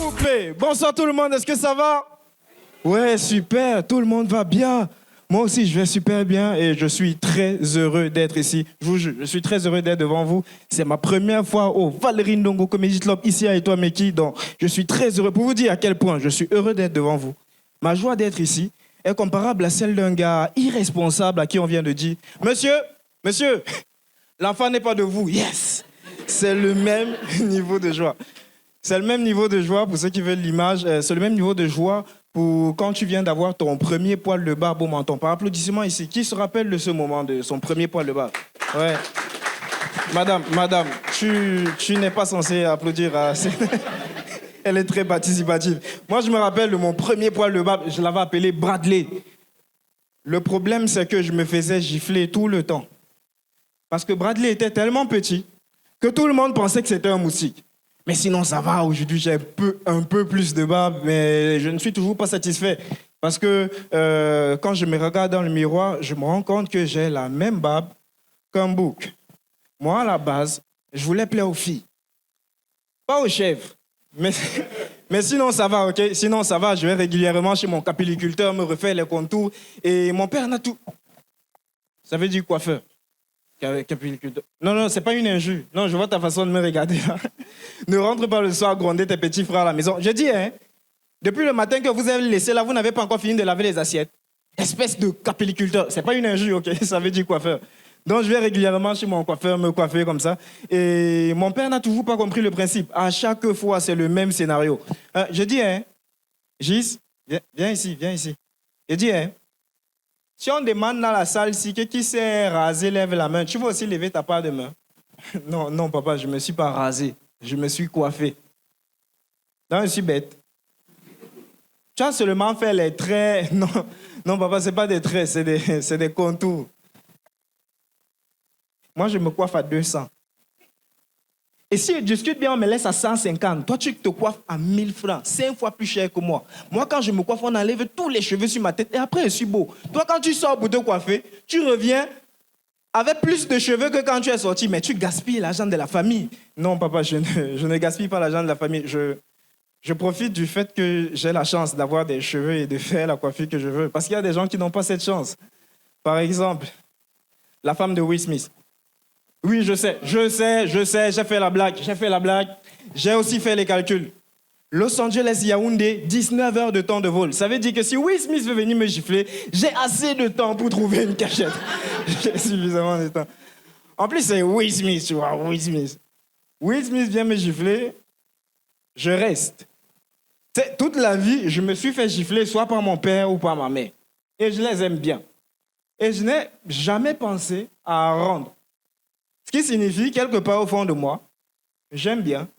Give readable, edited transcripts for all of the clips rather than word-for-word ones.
vous plaît. Bonsoir tout le monde, est-ce que ça va? Ouais, super, tout le monde va bien. Moi aussi, je vais super bien et je suis très heureux d'être ici. Je vous jure, je suis très heureux d'être devant vous. C'est ma première fois au Valérie Ndongo Comedy Club ici à Etoile-Meki. Donc, je suis très heureux pour vous dire à quel point je suis heureux d'être devant vous. Ma joie d'être ici est comparable à celle d'un gars irresponsable à qui on vient de dire « Monsieur, l'enfant n'est pas de vous. » Yes! C'est le même niveau de joie. C'est le même niveau de joie pour ceux qui veulent l'image. C'est le même niveau de joie pour quand tu viens d'avoir ton premier poil de barbe au menton. Par applaudissement ici, qui se rappelle de ce moment de son premier poil de barbe? Ouais. Madame, tu n'es pas censée applaudir. Elle est très participative. Moi, je me rappelle de mon premier poil de barbe. Je l'avais appelé Bradley. Le problème, c'est que je me faisais gifler tout le temps. Parce que Bradley était tellement petit que tout le monde pensait que c'était un moustique. Mais sinon, ça va. Aujourd'hui, j'ai un peu plus de barbe, mais je ne suis toujours pas satisfait. Parce que quand je me regarde dans le miroir, je me rends compte que j'ai la même barbe qu'un bouc. Moi, à la base, je voulais plaire aux filles. Pas aux chèvres. Mais sinon, ça va, OK? Sinon, ça va. Je vais régulièrement chez mon capilliculteur me refaire les contours. Et mon père n'a tout... Ça veut dire coiffeur. Capilliculteur. Non, c'est pas une injure. Non, je vois ta façon de me regarder là. Ne rentre pas le soir gronder tes petits frères à la maison. Je dis, hein, depuis le matin que vous avez laissé là, vous n'avez pas encore fini de laver les assiettes. Espèce de capilliculteur. C'est pas une injure, OK? Ça veut dire coiffeur. Donc, je vais régulièrement chez mon coiffeur me coiffer comme ça. Et mon père n'a toujours pas compris le principe. À chaque fois, c'est le même scénario. Je dis, hein, Gis, viens ici. Je dis, hein, si on demande dans la salle si qui s'est rasé, lève la main. Tu vas aussi lever ta part de main. Non, papa, je ne me suis pas rasé. Je me suis coiffé. Non, je suis bête. Tu as seulement fait les traits. Non, papa, ce n'est pas des traits, c'est des contours. Moi, je me coiffe à 200. Et si je discute bien, on me laisse à 150. Toi, tu te coiffes à 1000 francs, 5 fois plus cher que moi. Moi, quand je me coiffe, on enlève tous les cheveux sur ma tête et après, je suis beau. Toi, quand tu sors pour te coiffer, tu reviens avec plus de cheveux que quand tu es sorti, mais tu gaspilles l'argent de la famille. Non, papa, je ne gaspille pas l'argent de la famille. Je profite du fait que j'ai la chance d'avoir des cheveux et de faire la coiffure que je veux. Parce qu'il y a des gens qui n'ont pas cette chance. Par exemple, la femme de Will Smith. Oui, je sais, j'ai fait la blague. J'ai aussi fait les calculs. Los Angeles, Yaoundé, 19 heures de temps de vol. Ça veut dire que si Will Smith veut venir me gifler, j'ai assez de temps pour trouver une cachette. J'ai suffisamment de temps. En plus, c'est Will Smith, tu vois, Will Smith. Will Smith vient me gifler, je reste. Toute la vie, je me suis fait gifler soit par mon père ou par ma mère. Et je les aime bien. Et je n'ai jamais pensé à rendre. Ce qui signifie, quelque part au fond de moi, j'aime bien.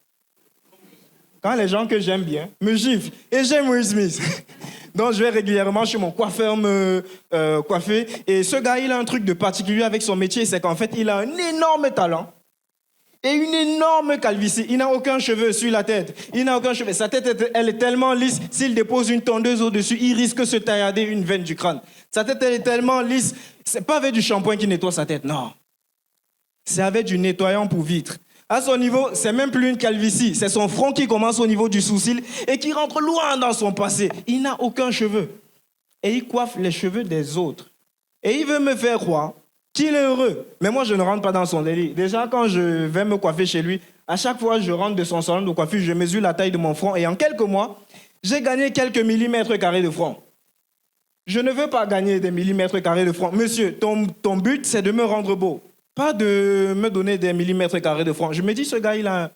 Quand les gens que j'aime bien me giflent. Et j'aime Will Smith. Donc, je vais régulièrement chez mon coiffeur me coiffer. Et ce gars, il a un truc de particulier avec son métier, c'est qu'en fait, il a un énorme talent et une énorme calvitie. Il n'a aucun cheveu sur la tête. Il n'a aucun cheveu. Sa tête, elle est tellement lisse, s'il dépose une tondeuse au-dessus, il risque de se taillader une veine du crâne. Sa tête, elle est tellement lisse. C'est pas avec du shampoing qui nettoie sa tête, non. C'est avec du nettoyant pour vitres. À son niveau, c'est même plus une calvitie. C'est son front qui commence au niveau du sourcil et qui rentre loin dans son passé. Il n'a aucun cheveu. Et il coiffe les cheveux des autres. Et il veut me faire croire qu'il est heureux. Mais moi, je ne rentre pas dans son délire. Déjà, quand je vais me coiffer chez lui, à chaque fois, je rentre de son salon de coiffure, je mesure la taille de mon front. Et en quelques mois, j'ai gagné quelques millimètres carrés de front. Je ne veux pas gagner des millimètres carrés de front. Monsieur, ton but, c'est de me rendre beau. Pas de me donner des millimètres carrés de front. Je me dis, ce gars, il a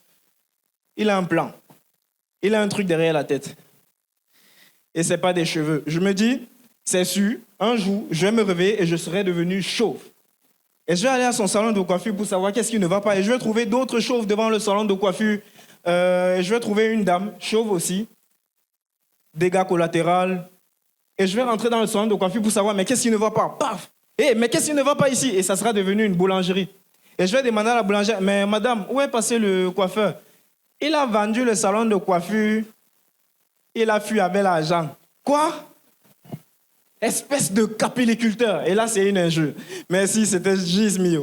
un plan. Il a un truc derrière la tête. Et ce n'est pas des cheveux. Je me dis, c'est sûr, un jour, je vais me réveiller et je serai devenu chauve. Et je vais aller à son salon de coiffure pour savoir qu'est-ce qui ne va pas. Et je vais trouver d'autres chauves devant le salon de coiffure. Je vais trouver une dame, chauve aussi, dégâts collatéraux. Et je vais rentrer dans le salon de coiffure pour savoir, mais qu'est-ce qui ne va pas? Paf! Mais qu'est-ce qui ne va pas ici? Et ça sera devenu une boulangerie. Et je vais demander à la boulangère, mais madame, où est passé le coiffeur? Il a vendu le salon de coiffure, il a fui avec l'argent. Quoi? Espèce de capilliculteur. Et là, c'est une injure. Merci, c'était Gizmio.